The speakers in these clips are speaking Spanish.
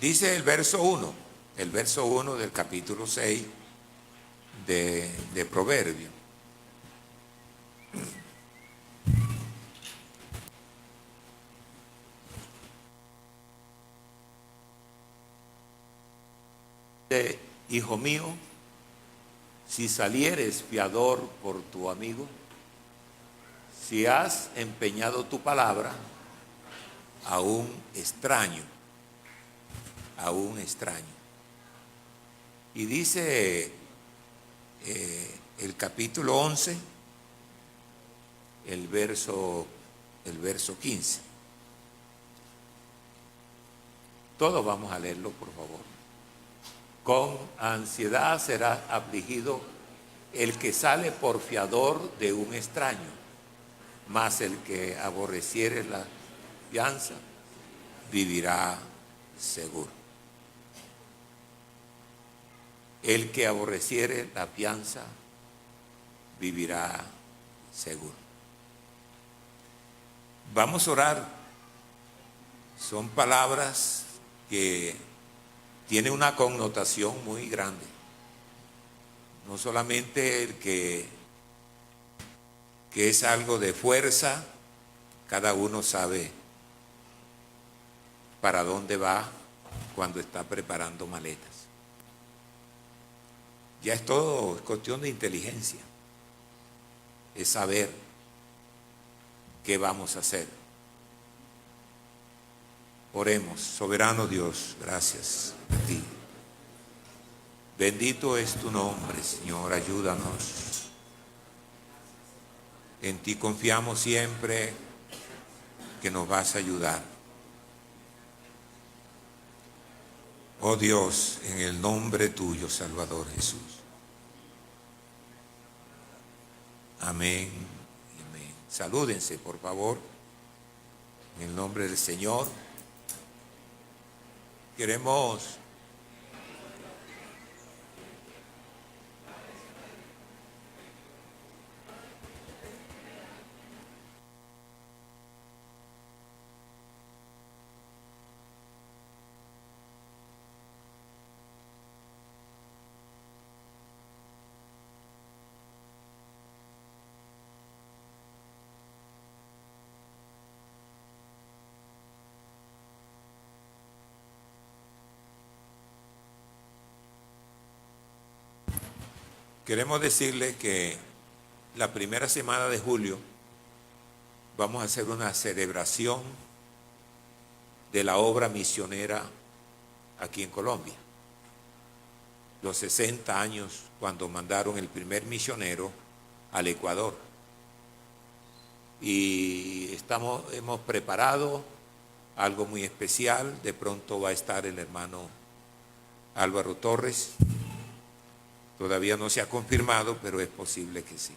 Dice el verso 1 del capítulo 6 de Proverbios. Hijo mío, si salieres fiador por tu amigo, si has empeñado tu palabra a un extraño, Y dice el capítulo 11, el verso 15. Todos vamos a leerlo, por favor. Con ansiedad será afligido el que sale por fiador de un extraño, mas el que aborreciere la fianza vivirá seguro. El que aborreciere la fianza vivirá seguro. Vamos a orar. Son palabras que tienen una connotación muy grande. No solamente el que es algo de fuerza, cada uno sabe para dónde va cuando está preparando maletas. Ya es todo cuestión de inteligencia, es saber qué vamos a hacer. Oremos. Soberano Dios, gracias a ti. Bendito es tu nombre, Señor, ayúdanos. En ti confiamos siempre que nos vas a ayudar. Oh Dios, en el nombre tuyo, Salvador Jesús. Amén y amén. Salúdense, por favor, en el nombre del Señor. Queremos decirles que la primera semana de julio vamos a hacer una celebración de la obra misionera aquí en Colombia. Los 60 años cuando mandaron el primer misionero al Ecuador. Y hemos preparado algo muy especial. De pronto va a estar el hermano Álvaro Torres. Todavía no se ha confirmado, pero es posible que sí.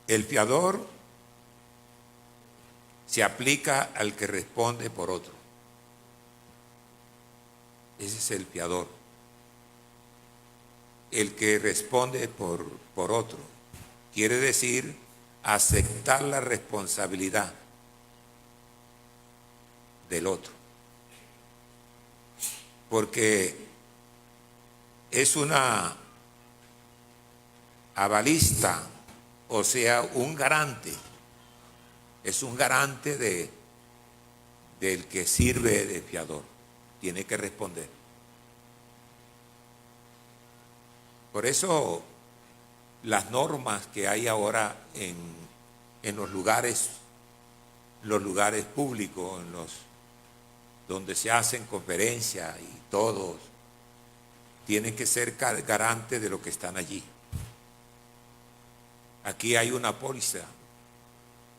El fiador se aplica al que responde por otro. Ese es el fiador. El que responde por otro. Quiere decir aceptar la responsabilidad del otro. Porque es una avalista, o sea, un garante. Es un garante del que sirve de fiador. Tiene que responder. Por eso las normas que hay ahora en los lugares públicos, donde se hacen conferencias y todos, tienen que ser garantes de lo que están allí. Aquí hay una póliza,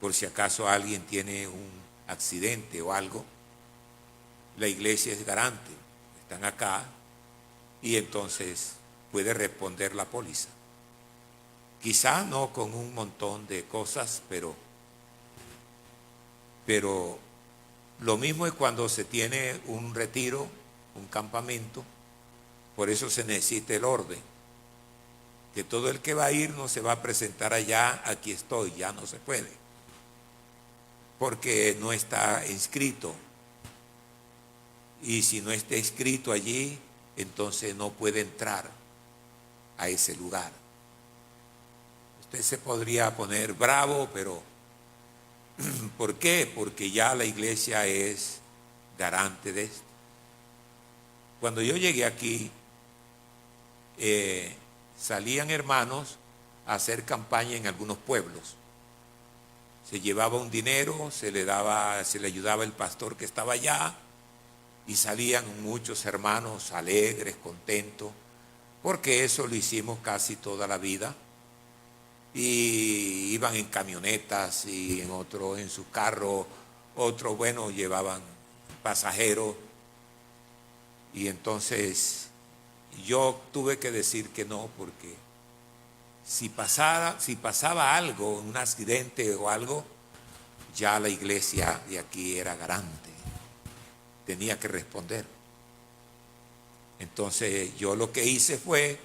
por si acaso alguien tiene un accidente o algo, la iglesia es garante, están acá y entonces puede responder la póliza. Quizá no con un montón de cosas, pero lo mismo es cuando se tiene un retiro, un campamento. Por eso se necesita el orden, que todo el que va a ir no se va a presentar allá, aquí estoy, ya no se puede, porque no está inscrito y si no está escrito allí, entonces no puede entrar a ese lugar. Usted se podría poner bravo, pero ¿por qué? Porque ya la iglesia es garante de esto. Cuando yo llegué aquí, salían hermanos a hacer campaña en algunos pueblos. Se llevaba un dinero, se le ayudaba el pastor que estaba allá, y salían muchos hermanos alegres, contentos, porque eso lo hicimos casi toda la vida. Y iban en camionetas y en sus carros, otros, bueno, llevaban pasajeros. Y entonces yo tuve que decir que no, porque si pasaba algo, un accidente o algo, ya la iglesia de aquí era garante, tenía que responder. Entonces yo lo que hice fue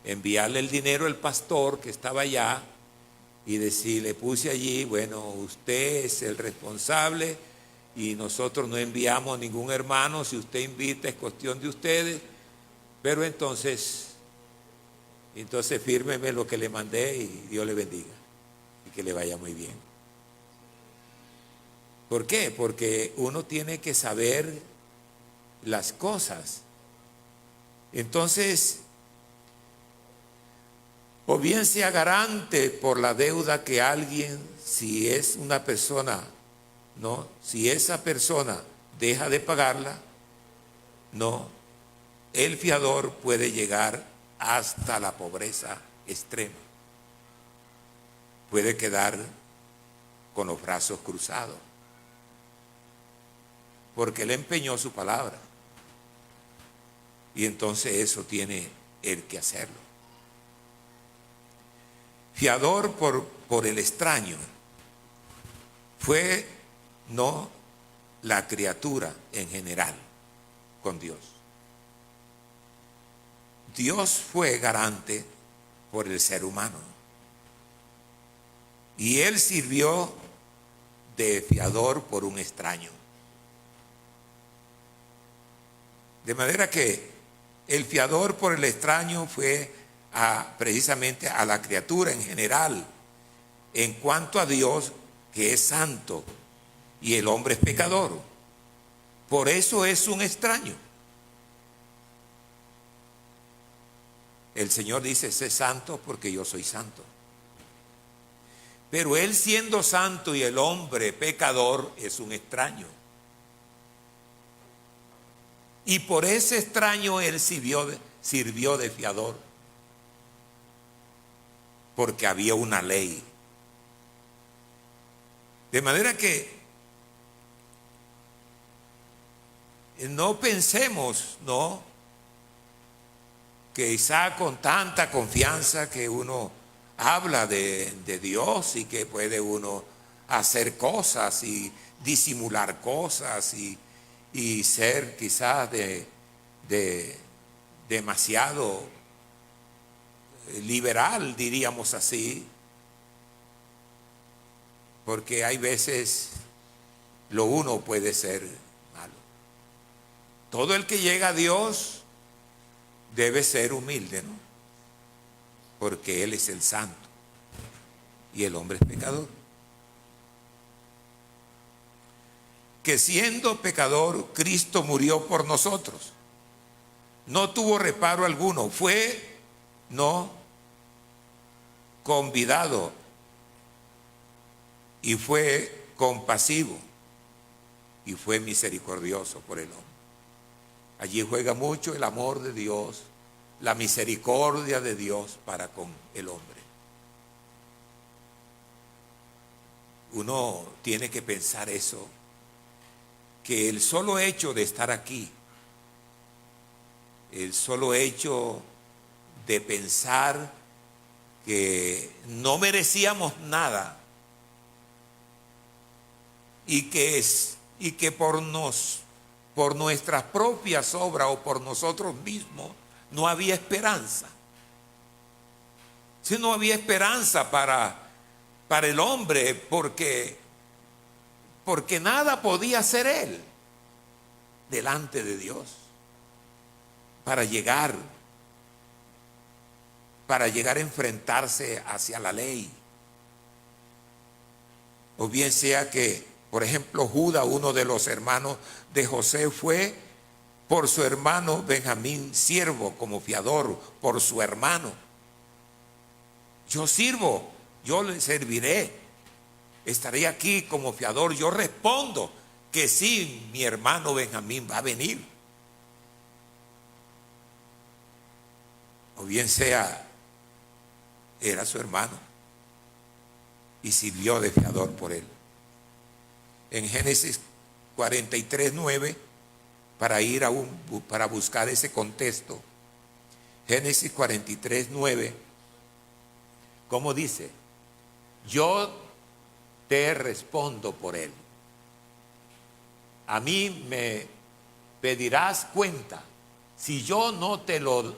enviarle el dinero al pastor que estaba allá y le puse allí, bueno, usted es el responsable y nosotros no enviamos a ningún hermano, si usted invita es cuestión de ustedes, pero entonces fírmeme lo que le mandé y Dios le bendiga y que le vaya muy bien. ¿Por qué? Porque uno tiene que saber las cosas. Entonces, o bien sea garante por la deuda que alguien, si es una persona, no, si esa persona deja de pagarla, no, el fiador puede llegar hasta la pobreza extrema. Puede quedar con los brazos cruzados, porque él empeñó su palabra. Y entonces eso tiene él que hacerlo. Fiador por el extraño fue no la criatura en general con Dios. Dios fue garante por el ser humano. Y él sirvió de fiador por un extraño. De manera que el fiador por el extraño fue precisamente a la criatura en general, en cuanto a Dios, que es santo, y el hombre es pecador. Por eso es un extraño. El Señor dice, sé santo porque yo soy santo. Pero él siendo santo y el hombre pecador es un extraño. Y por ese extraño él sirvió de fiador. Porque había una ley. De manera que no pensemos, no, que quizá con tanta confianza que uno habla de Dios y que puede uno hacer cosas y disimular cosas y ser quizás demasiado liberal, diríamos así, porque hay veces lo uno puede ser malo. Todo el que llega a Dios debe ser humilde, ¿no? Porque Él es el santo y el hombre es pecador. Que siendo pecador, Cristo murió por nosotros. No tuvo reparo alguno, fue, no, convidado y fue compasivo y fue misericordioso por el hombre. Allí juega mucho el amor de Dios, la misericordia de Dios para con el hombre. Uno tiene que pensar eso, que el solo hecho de estar aquí, el solo hecho de pensar que no merecíamos nada y que por nuestras propias obras o por nosotros mismos no había esperanza. Si no había esperanza para el hombre, porque nada podía hacer él. delante de Dios para llegar a enfrentarse hacia la ley. O bien sea que, por ejemplo, Judá, uno de los hermanos de José, fue por su hermano Benjamín siervo, como fiador por su hermano. Yo sirvo, yo le serviré, estaré aquí como fiador. Yo respondo que sí, mi hermano Benjamín va a venir. O bien sea, era su hermano y sirvió de fiador por él. En Génesis 43:9, para buscar ese contexto, Génesis 43:9, ¿cómo dice? Yo te respondo por él. A mí me pedirás cuenta. Si yo no te lo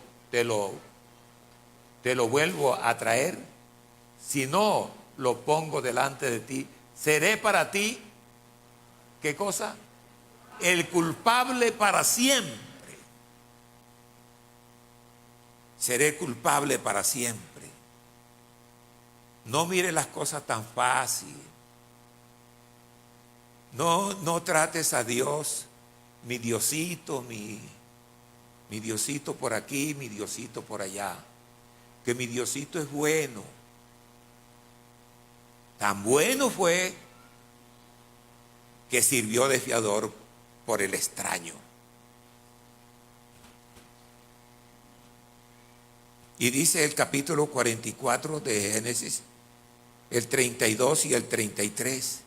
vuelvo a traer, si no lo pongo delante de ti, seré para ti, ¿qué cosa? El culpable para siempre. Seré culpable para siempre. No mire las cosas tan fácil. No trates a Dios, mi Diosito, mi Diosito por aquí, mi Diosito por allá. Que mi Diosito es bueno. Tan bueno fue que sirvió de fiador por el extraño. Y dice el capítulo 44 de Génesis, el 32 y el 33.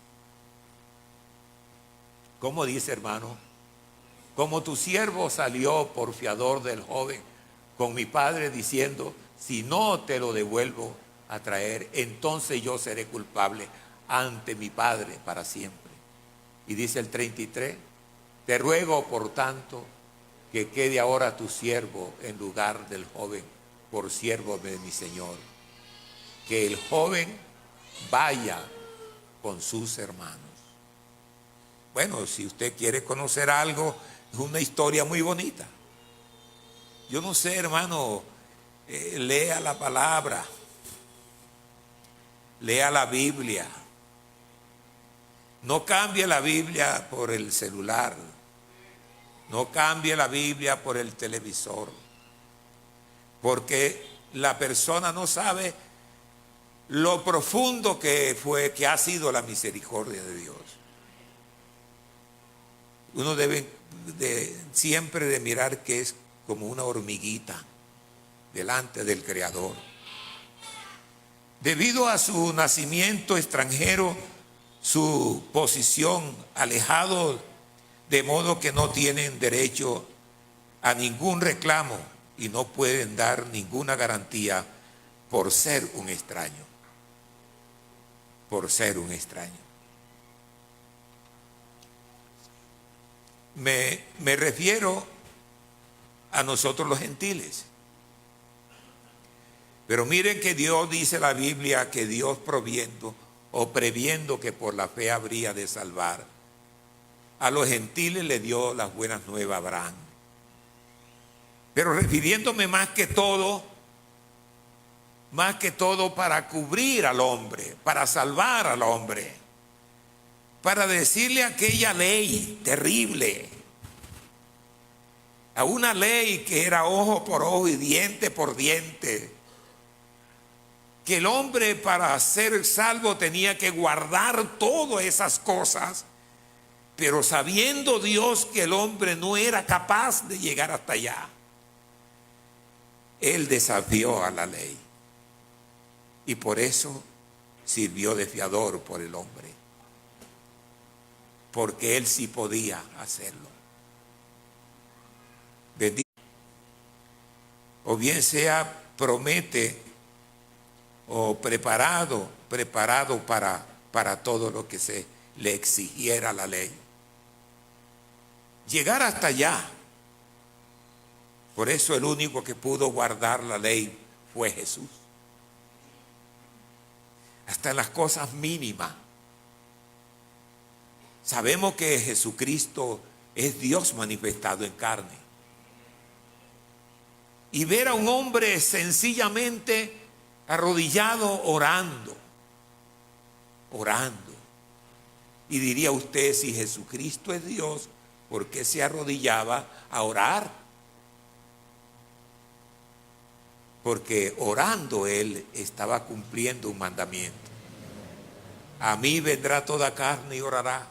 ¿Cómo dice, hermano? Como tu siervo salió por fiador del joven con mi padre diciendo, si no te lo devuelvo a traer, entonces yo seré culpable ante mi padre para siempre. Y dice el 33, te ruego por tanto que quede ahora tu siervo en lugar del joven por siervo de mi Señor. Que el joven vaya con sus hermanos. Bueno, si usted quiere conocer algo, es una historia muy bonita. Yo no sé, hermano, lea la palabra, lea la Biblia. No cambie la Biblia por el celular, no cambie la Biblia por el televisor, porque la persona no sabe lo profundo que ha sido la misericordia de Dios. Uno debe siempre de mirar que es como una hormiguita delante del Creador. Debido a su nacimiento extranjero, su posición alejado, de modo que no tienen derecho a ningún reclamo y no pueden dar ninguna garantía por ser un extraño. Por ser un extraño. Me refiero a nosotros los gentiles. Pero miren que Dios, dice la Biblia, que Dios previendo que por la fe habría de salvar, a los gentiles le dio las buenas nuevas a Abraham. Pero refiriéndome más que todo para cubrir al hombre, para salvar al hombre, para decirle aquella ley terrible, a una ley que era ojo por ojo y diente por diente, que el hombre para ser salvo tenía que guardar todas esas cosas, pero sabiendo Dios que el hombre no era capaz de llegar hasta allá, Él desafió a la ley y por eso sirvió de fiador por el hombre, porque Él sí podía hacerlo. Bendito. O bien sea promete o preparado para todo lo que se le exigiera la ley. Llegar hasta allá. Por eso el único que pudo guardar la ley fue Jesús. Hasta en las cosas mínimas. Sabemos que Jesucristo es Dios manifestado en carne. Y ver a un hombre sencillamente arrodillado orando. Y diría usted, si Jesucristo es Dios, ¿por qué se arrodillaba a orar? Porque orando Él estaba cumpliendo un mandamiento. A mí vendrá toda carne y orará.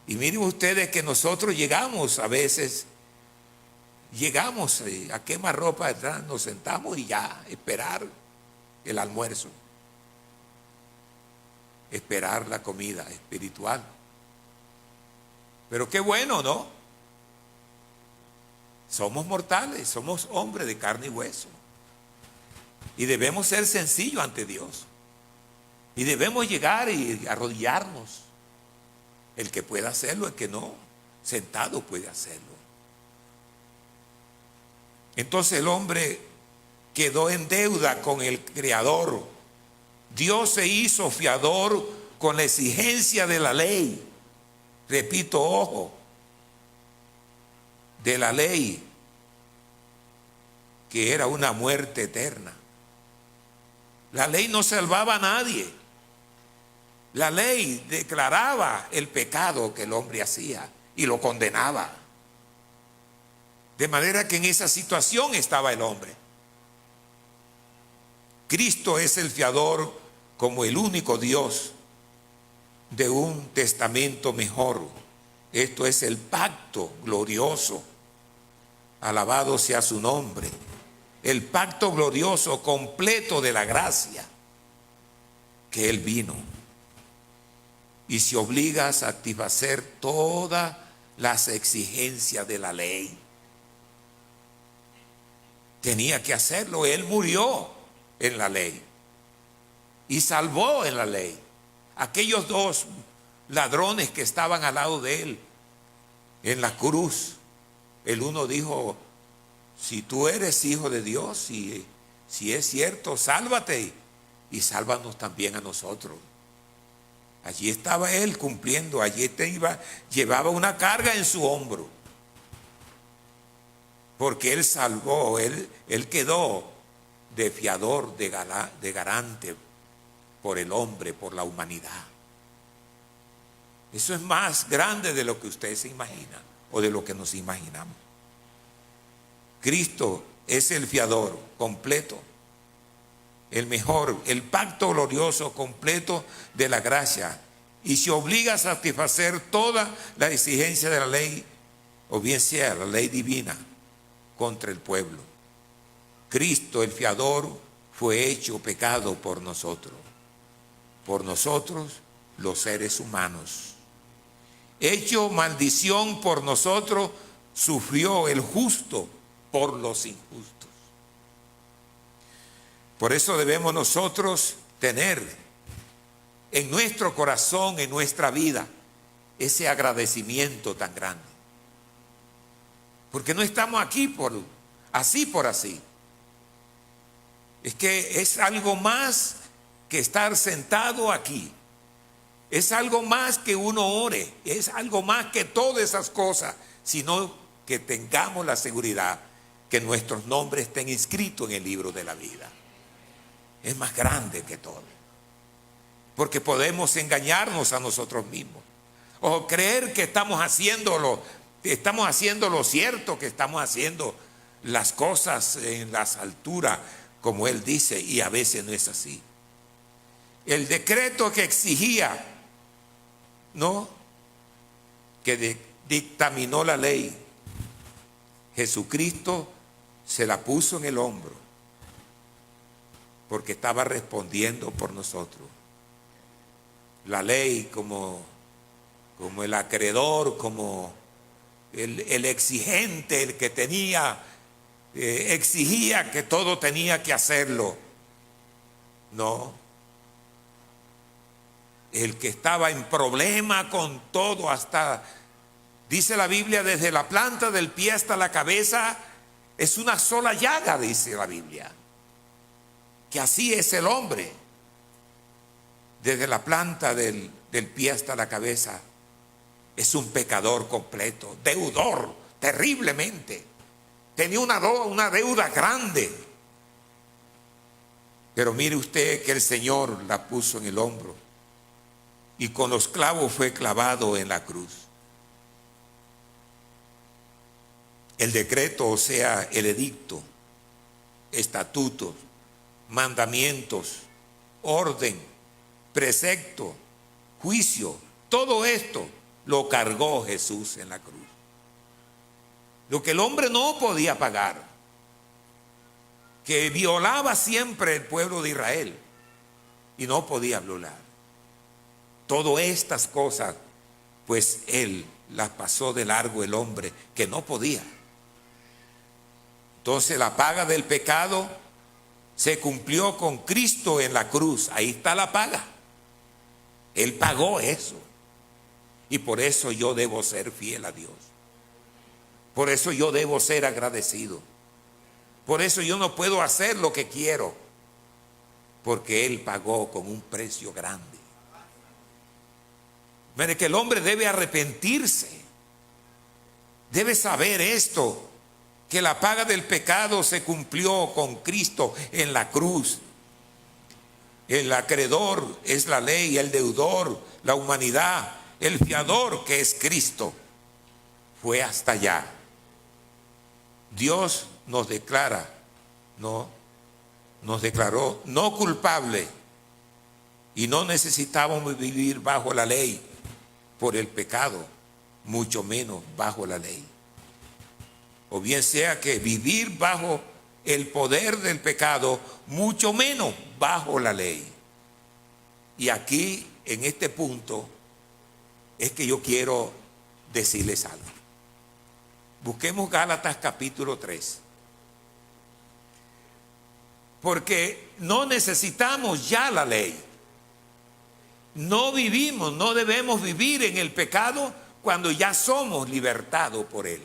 Y miren ustedes que nosotros llegamos a veces, a quemarropa atrás, nos sentamos y ya, esperar el almuerzo, esperar la comida espiritual. Pero qué bueno, ¿no? Somos mortales, somos hombres de carne y hueso. Y debemos ser sencillos ante Dios. Y debemos llegar y arrodillarnos. El que pueda hacerlo, el que no, sentado puede hacerlo. Entonces el hombre quedó en deuda con el Creador. Dios se hizo fiador con la exigencia de la ley. Repito, ojo, de la ley, que era una muerte eterna. La ley no salvaba a nadie. La ley declaraba el pecado que el hombre hacía y lo condenaba. De manera que en esa situación estaba el hombre. Cristo es el fiador como el único Dios de un testamento mejor. Esto es el pacto glorioso. Alabado sea su nombre. El pacto glorioso completo de la gracia que Él vino. Y se obliga a satisfacer todas las exigencias de la ley. Tenía que hacerlo. Él murió en la ley y salvó en la ley. Aquellos dos ladrones que estaban al lado de Él en la cruz, el uno dijo: si tú eres hijo de Dios, si es cierto, sálvate y sálvanos también a nosotros. Allí estaba Él cumpliendo, llevaba una carga en su hombro, porque Él salvó, Él quedó de fiador, de garante por el hombre, por la humanidad. Eso es más grande de lo que usted se imagina o de lo que nos imaginamos. Cristo es el fiador completo, el mejor, el pacto glorioso completo de la gracia, y se obliga a satisfacer toda la exigencia de la ley, o bien sea la ley divina, contra el pueblo. Cristo, el fiador, fue hecho pecado por nosotros los seres humanos. Hecho maldición por nosotros, sufrió el justo por los injustos. Por eso debemos nosotros tener en nuestro corazón, en nuestra vida, ese agradecimiento tan grande. Porque no estamos aquí por así. Es que es algo más que estar sentado aquí. Es algo más que uno ore. Es algo más que todas esas cosas, sino que tengamos la seguridad que nuestros nombres estén inscritos en el libro de la vida. Es más grande que todo. Porque podemos engañarnos a nosotros mismos o creer que estamos haciendo lo cierto, que estamos haciendo las cosas en las alturas, como Él dice, y a veces no es así. El decreto que exigía, que dictaminó la ley, Jesucristo se la puso en el hombro, porque estaba respondiendo por nosotros. La ley como el acreedor, como el exigente, el que exigía que todo tenía que hacerlo. No. El que estaba en problema con todo, hasta, dice la Biblia, desde la planta del pie hasta la cabeza, es una sola llaga, dice la Biblia. Que así es el hombre. Desde la planta del pie hasta la cabeza Es un pecador completo, deudor terriblemente. Tenía una deuda grande. Pero mire usted que el Señor la puso en el hombro y con los clavos fue clavado en la cruz. El decreto, o sea, el edicto, estatutos, mandamientos, orden, precepto, juicio, todo esto lo cargó Jesús en la cruz. Lo que el hombre no podía pagar, que violaba siempre el pueblo de Israel y no podía violar. Todas estas cosas, pues él las pasó de largo el hombre que no podía. Entonces la paga del pecado se cumplió con Cristo en la cruz. Ahí está la paga. Él pagó eso. Y por eso yo debo ser fiel a Dios. Por eso yo debo ser agradecido. Por eso yo no puedo hacer lo que quiero. Porque Él pagó con un precio grande. Mire que el hombre debe arrepentirse. Debe saber esto. Que la paga del pecado se cumplió con Cristo en la cruz. El acreedor es la ley, el deudor, la humanidad, el fiador que es Cristo. Fue hasta allá. Dios nos declaró no culpable y no necesitábamos vivir bajo la ley por el pecado, mucho menos bajo la ley. O bien sea que vivir bajo el poder del pecado, mucho menos bajo la ley. Y aquí, en este punto, es que yo quiero decirles algo. Busquemos Gálatas capítulo 3. Porque no necesitamos ya la ley. No debemos vivir en el pecado cuando ya somos libertados por Él.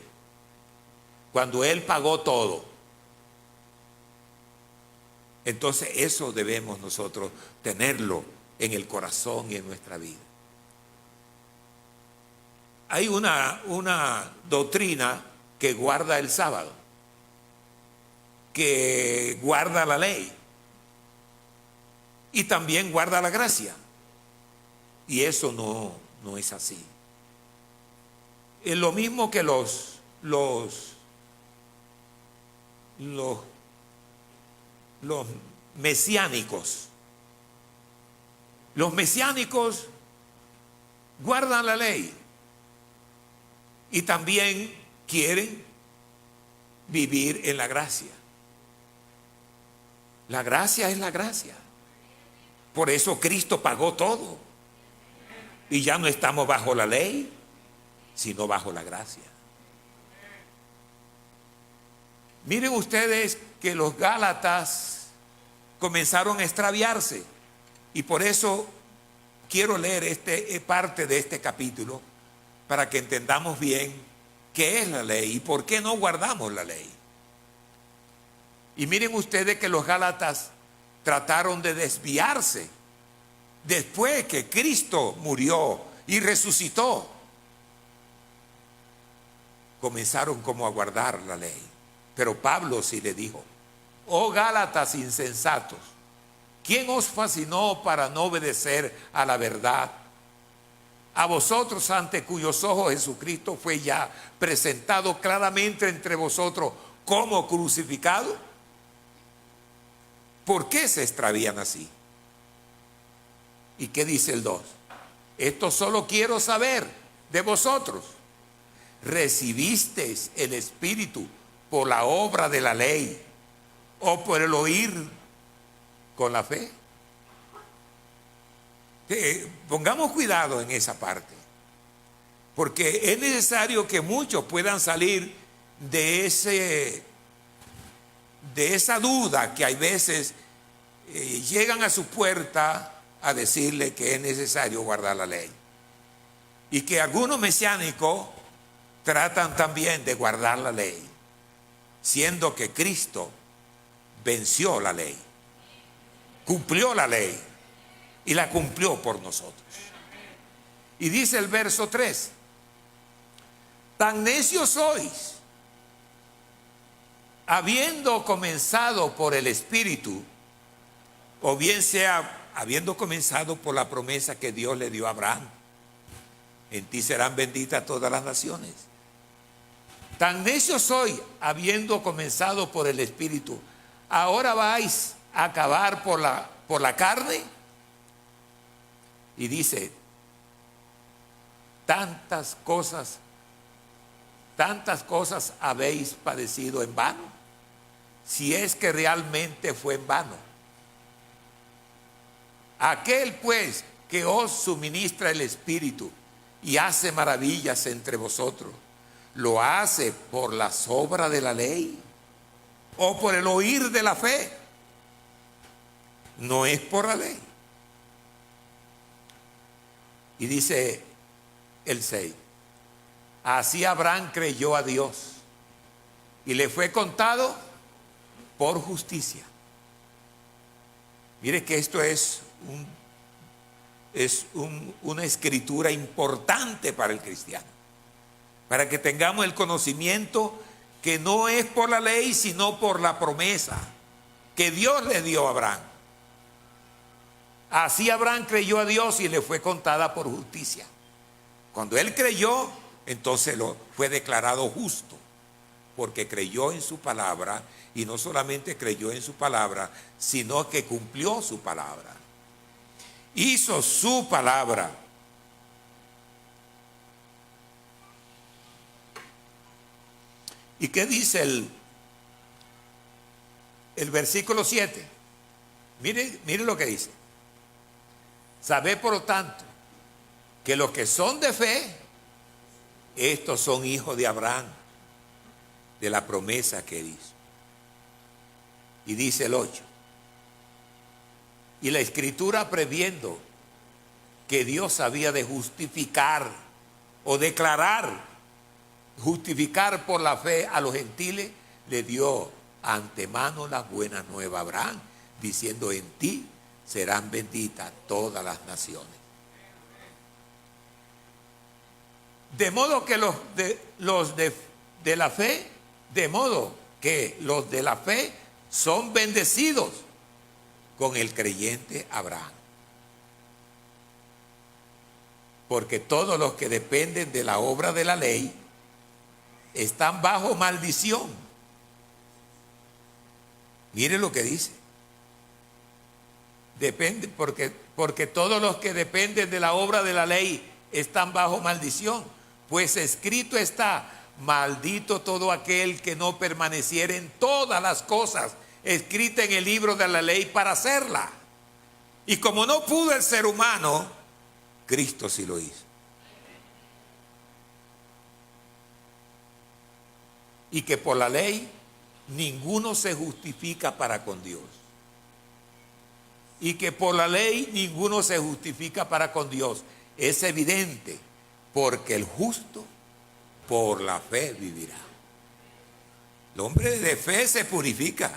Cuando Él pagó todo. Entonces eso debemos nosotros tenerlo en el corazón y en nuestra vida. Hay una doctrina que guarda el sábado, que guarda la ley y también guarda la gracia. Y eso no es así. Es lo mismo que los mesiánicos. Los mesiánicos guardan la ley y también quieren vivir en la gracia. La gracia es la gracia. Por eso Cristo pagó todo. Y ya no estamos bajo la ley, sino bajo la gracia. Miren ustedes que los Gálatas comenzaron a extraviarse. Y por eso quiero leer parte de este capítulo para que entendamos bien qué es la ley y por qué no guardamos la ley. Y miren ustedes que los Gálatas trataron de desviarse después que Cristo murió y resucitó. Comenzaron como a guardar la ley. Pero Pablo sí le dijo: oh Gálatas insensatos, ¿quién os fascinó para no obedecer a la verdad? A vosotros, ante cuyos ojos Jesucristo fue ya presentado claramente entre vosotros como crucificado. ¿Por qué se extravían así? ¿Y qué dice el 2? Esto solo quiero saber de vosotros. ¿Recibisteis el Espíritu por la obra de la ley o por el oír con la fe? Pongamos cuidado en esa parte, porque es necesario que muchos puedan salir de esa duda que hay veces llegan a su puerta a decirle que es necesario guardar la ley, y que algunos mesiánicos tratan también de guardar la ley, siendo que Cristo venció la ley, cumplió la ley y la cumplió por nosotros. Y dice el verso 3: Tan necios sois, habiendo comenzado por el Espíritu, o bien sea, habiendo comenzado por la promesa que Dios le dio a Abraham, en ti serán benditas todas las naciones. Tan necios sois, habiendo comenzado por el Espíritu, ahora vais a acabar por la carne. Y dice, tantas cosas habéis padecido en vano, si es que realmente fue en vano. Aquel pues que os suministra el Espíritu y hace maravillas entre vosotros, ¿lo hace por las obras de la ley o por el oír de la fe? No es por la ley. Y dice el 6, así Abraham creyó a Dios y le fue contado por justicia. Mire que esto es una escritura importante para el cristiano, para que tengamos el conocimiento que no es por la ley, sino por la promesa que Dios le dio a Abraham. Así Abraham creyó a Dios y le fue contada por justicia. Cuando él creyó, entonces fue declarado justo, porque creyó en su palabra, y no solamente creyó en su palabra, sino que cumplió su palabra. Hizo su palabra. ¿Y qué dice el versículo 7? Mire lo que dice. Sabed por lo tanto que los que son de fe, estos son hijos de Abraham, de la promesa que él hizo. Y dice el 8. Y la escritura, previendo que Dios había de justificar o declarar, justificar por la fe a los gentiles, le dio antemano la buena nueva a Abraham, diciendo, en ti serán benditas todas las naciones. De modo que los de la fe, de modo que los de la fe son bendecidos con el creyente Abraham. Porque todos los que dependen de la obra de la ley están bajo maldición. Mire lo que dice. Depende, porque todos los que dependen de la obra de la ley están bajo maldición. Pues escrito está, maldito todo aquel que no permaneciera en todas las cosas escritas en el libro de la ley para hacerla. Y como no pudo el ser humano, Cristo sí lo hizo. Y que por la ley ninguno se justifica para con Dios. Y que por la ley ninguno se justifica para con Dios. Es evidente, porque el justo por la fe vivirá. El hombre de fe se purifica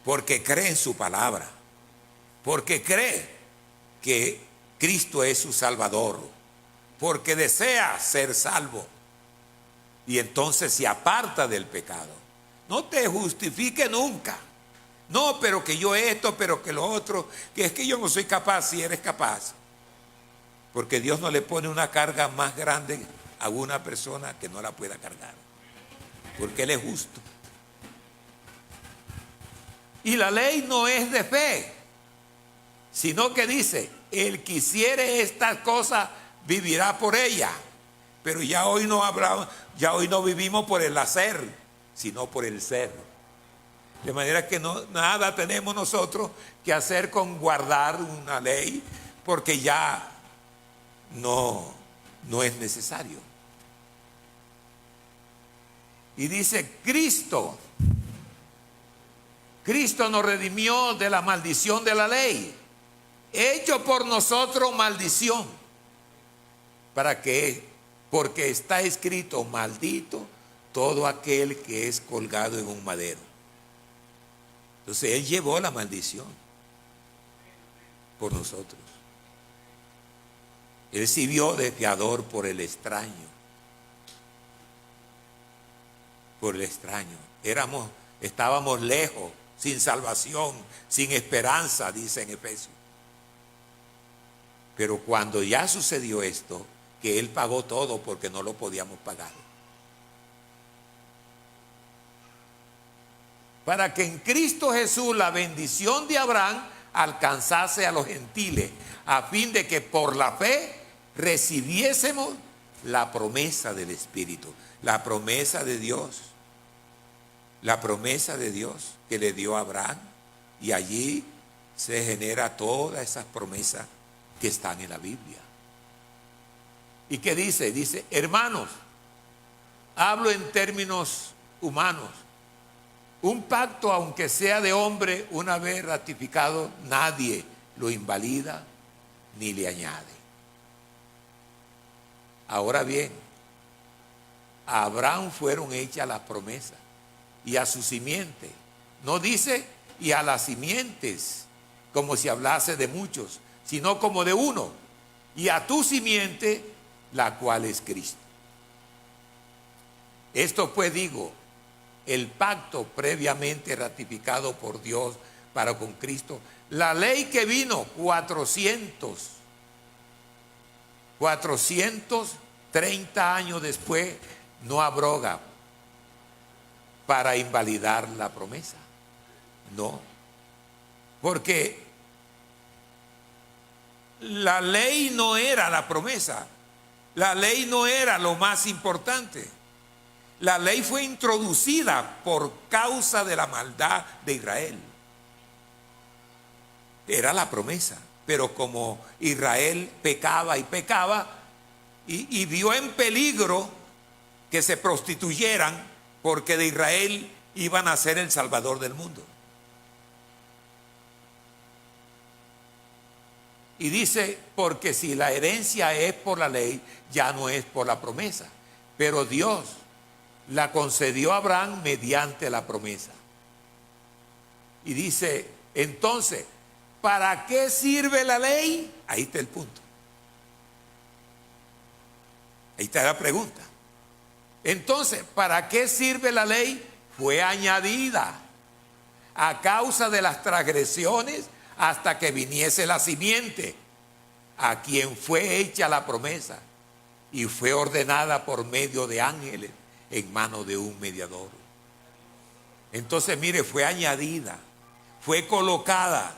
porque cree en su palabra, porque cree que Cristo es su Salvador, porque desea ser salvo y entonces se aparta del pecado. No te justifique nunca. No, pero que yo esto, pero que lo otro, que es que yo no soy capaz. Si eres capaz, porque Dios no le pone una carga más grande a una persona que no la pueda cargar, porque Él es justo. Y la ley no es de fe, sino que dice, el que hiciere estas cosas vivirá por ella. Pero ya hoy no vivimos por el hacer, sino por el ser. De manera que nada tenemos nosotros que hacer con guardar una ley, porque ya no es necesario. Y dice, Cristo nos redimió de la maldición de la ley, hecho por nosotros maldición, porque está escrito, maldito todo aquel que es colgado en un madero. Entonces Él llevó la maldición por nosotros. Él sirvió de fiador por el extraño. por el extraño. Estábamos lejos, sin salvación, sin esperanza, dice en Efesios. Pero cuando ya sucedió esto, que Él pagó todo porque no lo podíamos pagar. Para que en Cristo Jesús la bendición de Abraham alcanzase a los gentiles, a fin de que por la fe recibiésemos la promesa del Espíritu, la promesa de Dios, la promesa de Dios que le dio a Abraham, y allí se genera todas esas promesas que están en la Biblia. ¿Y qué dice? Dice, hermanos, hablo en términos humanos. Un pacto, aunque sea de hombre, una vez ratificado, nadie lo invalida ni le añade. Ahora bien, a Abraham fueron hechas las promesas y a su simiente. No dice y a las simientes, como si hablase de muchos, sino como de uno. Y a tu simiente, la cual es Cristo. Esto pues digo, el pacto previamente ratificado por Dios para con Cristo, la ley que vino 430 años después, no abroga para invalidar la promesa. No, porque la ley no era la promesa, la ley no era lo más importante. La ley fue introducida por causa de la maldad de Israel. Era la promesa, pero como Israel pecaba y vio en peligro que se prostituyeran, porque de Israel iban a ser el Salvador del mundo. Y dice, porque si la herencia es por la ley, ya no es por la promesa, pero Dios la concedió a Abraham mediante la promesa. Y dice, entonces, ¿para qué sirve la ley? Ahí está el punto. Ahí está la pregunta. Entonces, ¿para qué sirve la ley? Fue añadida a causa de las transgresiones hasta que viniese la simiente, a quien fue hecha la promesa y fue ordenada por medio de ángeles en manos de un mediador. Entonces, mire, fue añadida, fue colocada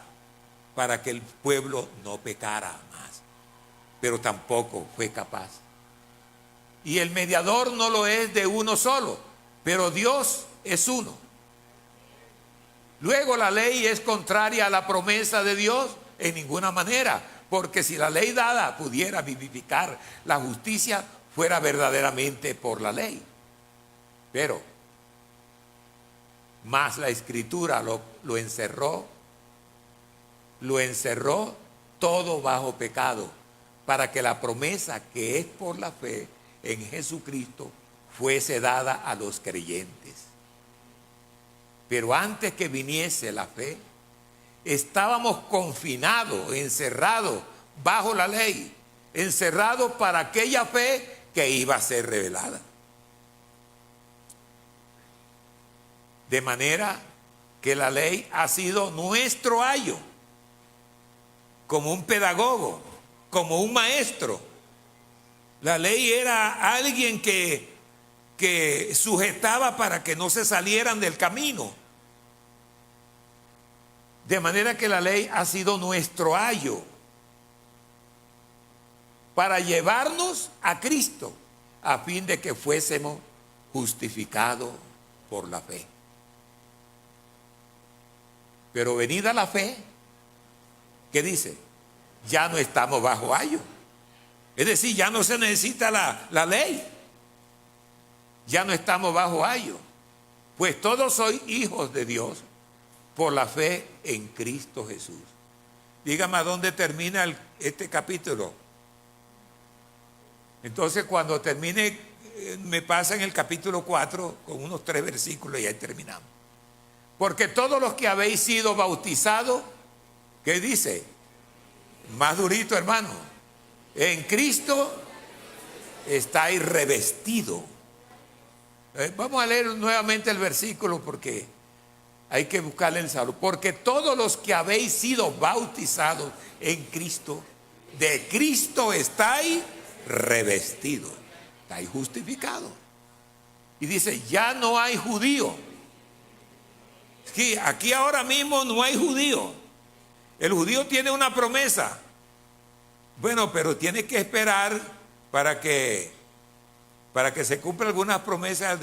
para que el pueblo no pecara más, pero tampoco fue capaz. Y el mediador no lo es de uno solo, pero Dios es uno. Luego, la ley es contraria a la promesa de Dios en ninguna manera, porque si la ley dada pudiera vivificar la justicia, fuera verdaderamente por la ley. Pero, más la Escritura lo encerró todo bajo pecado, para que la promesa que es por la fe en Jesucristo fuese dada a los creyentes. Pero antes que viniese la fe, estábamos confinados, encerrados bajo la ley, encerrados para aquella fe que iba a ser revelada. De manera que la ley ha sido nuestro ayo, como un pedagogo, como un maestro. La ley era alguien que sujetaba para que no se salieran del camino. De manera que la ley ha sido nuestro ayo para llevarnos a Cristo, a fin de que fuésemos justificados por la fe. Pero venida la fe, ¿qué dice? Ya no estamos bajo ayo. Es decir, ya no se necesita la ley. Ya no estamos bajo ayo. Pues todos sois hijos de Dios por la fe en Cristo Jesús. Dígame a dónde termina este capítulo. Entonces, cuando termine, me pasa en el capítulo 4 con unos 3 versículos y ahí terminamos. Porque todos los que habéis sido bautizados, ¿qué dice? Más durito, hermano. En Cristo estáis revestidos. Vamos a leer nuevamente el versículo porque hay que buscarle el salud. Porque todos los que habéis sido bautizados en Cristo, de Cristo estáis revestidos, estáis justificados. Y dice, ya no hay judío. Sí, aquí ahora mismo no hay judío. El judío tiene una promesa. Bueno, pero tiene que esperar para que se cumplan algunas promesas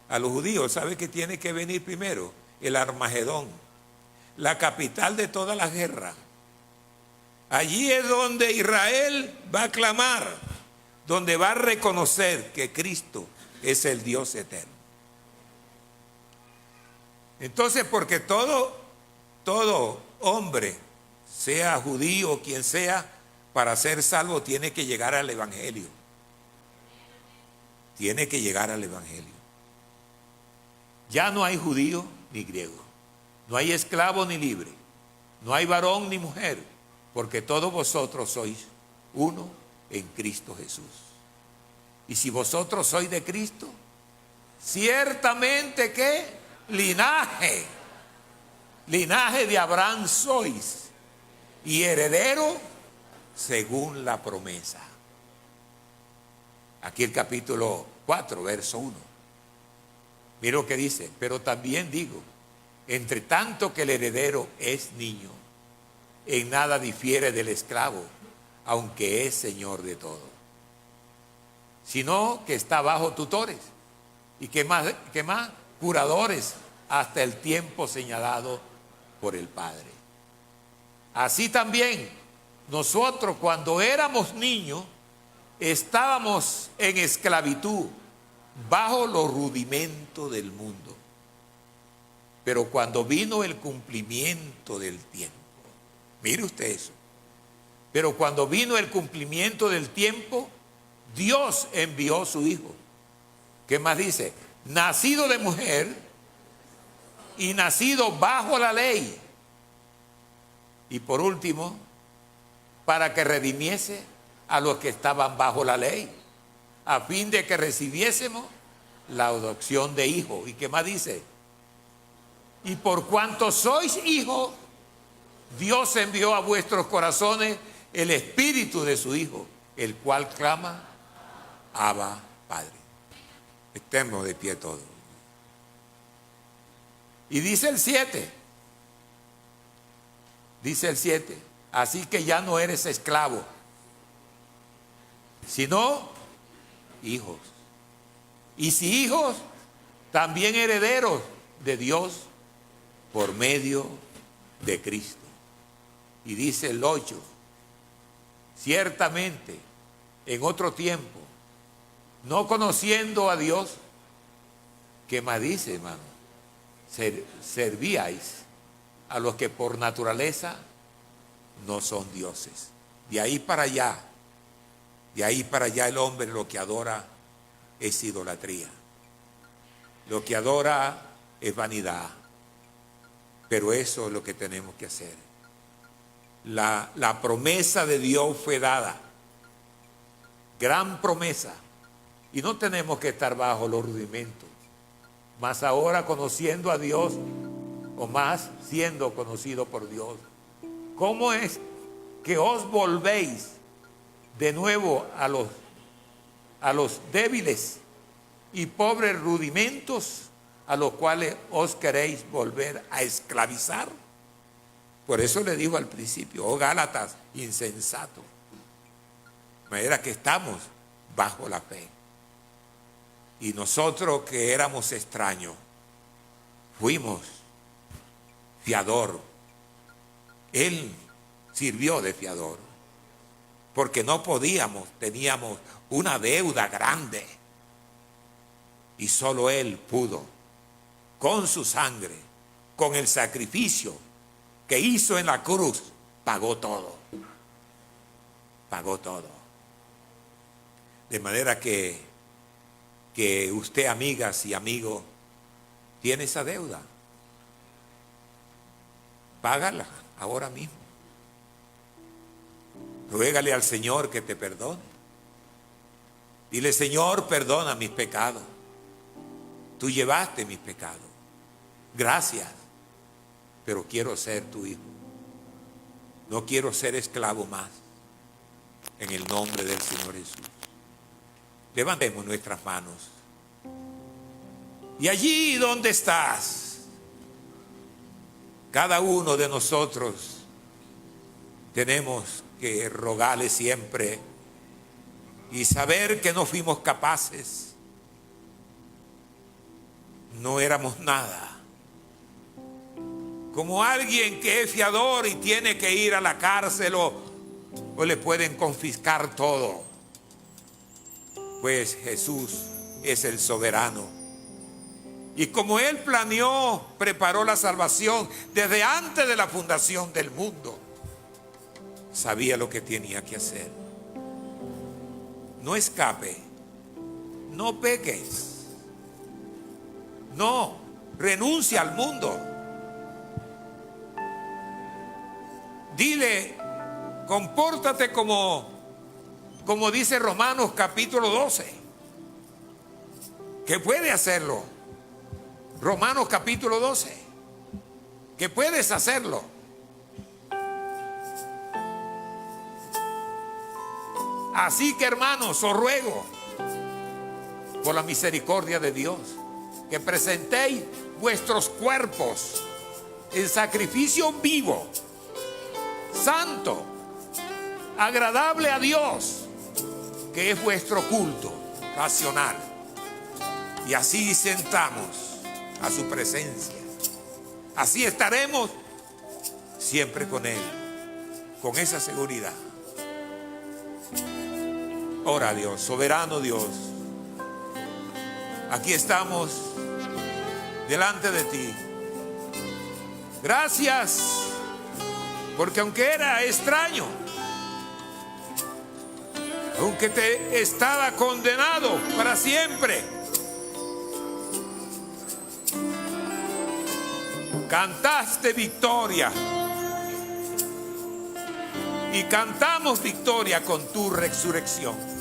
a los judíos. ¿Sabe que tiene que venir primero? El Armagedón, la capital de toda la guerra. Allí es donde Israel va a clamar, donde va a reconocer que Cristo es el Dios eterno. Entonces, porque todo hombre, sea judío o quien sea, para ser salvo tiene que llegar al Evangelio. Tiene que llegar al Evangelio. Ya no hay judío ni griego, no hay esclavo ni libre, no hay varón ni mujer, porque todos vosotros sois uno en Cristo Jesús. Y si vosotros sois de Cristo, ciertamente que linaje de Abraham sois, y heredero según la promesa. Aquí el capítulo 4, verso 1. Mira lo que dice, pero también digo, entre tanto que el heredero es niño, en nada difiere del esclavo, aunque es señor de todo, sino que está bajo tutores, y que más, curadores, hasta el tiempo señalado por el Padre. Así también, nosotros cuando éramos niños, estábamos en esclavitud, bajo los rudimentos del mundo. Pero cuando vino el cumplimiento del tiempo, mire usted eso, pero cuando vino el cumplimiento del tiempo, Dios envió su Hijo. ¿Qué más dice? Nacido de mujer y nacido bajo la ley. Y por último, para que redimiese a los que estaban bajo la ley, a fin de que recibiésemos la adopción de hijo. ¿Y qué más dice? Y por cuanto sois hijos, Dios envió a vuestros corazones el espíritu de su Hijo, el cual clama, Abba, Padre. Estemos de pie todos. Y dice el 7, así que ya no eres esclavo, sino hijos. Y si hijos, también herederos de Dios por medio de Cristo. Y dice el 8, ciertamente en otro tiempo, no conociendo a Dios, ¿qué más dice, hermano? Servíais a los que por naturaleza no son dioses. De ahí para allá el hombre lo que adora es idolatría. Lo que adora es vanidad. Pero eso es lo que tenemos que hacer. La promesa de Dios fue dada. Gran promesa. Y no tenemos que estar bajo los rudimentos. Más ahora conociendo a Dios, o más siendo conocido por Dios. ¿Cómo es que os volvéis de nuevo a los débiles y pobres rudimentos a los cuales os queréis volver a esclavizar? Por eso le digo al principio, oh Gálatas, insensato. De manera que estamos bajo la fe. Y nosotros que éramos extraños, fuimos fiador. Él sirvió de fiador. Porque no podíamos, teníamos una deuda grande. Y solo Él pudo, con su sangre, con el sacrificio que hizo en la cruz, pagó todo. Pagó todo. De manera que usted, amigas y amigos, tiene esa deuda. Págala ahora mismo. Ruégale al Señor que te perdone. Dile, Señor, perdona mis pecados. Tú llevaste mis pecados. Gracias, pero quiero ser tu hijo. No quiero ser esclavo más. En el nombre del Señor Jesús. Levantemos nuestras manos. Y allí donde estás, cada uno de nosotros tenemos que rogarle siempre y saber que no fuimos capaces. No éramos nada. Como alguien que es fiador y tiene que ir a la cárcel o le pueden confiscar todo. Pues Jesús es el soberano. Y como Él planeó, preparó la salvación desde antes de la fundación del mundo, sabía lo que tenía que hacer. No escape, no peques, no, renuncia al mundo. Dile, compórtate como dice Romanos capítulo 12, que puede hacerlo. Romanos capítulo 12, que puedes hacerlo. Así que, hermanos, os ruego por la misericordia de Dios que presentéis vuestros cuerpos en sacrificio vivo, santo, agradable a Dios, que es vuestro culto racional. Y así sentamos a su presencia. Así estaremos siempre con Él, con esa seguridad. Ora a Dios, soberano Dios. Aquí estamos delante de ti. Gracias, porque aunque era extraño, aunque te estaba condenado para siempre, cantaste victoria. Y cantamos victoria con tu resurrección.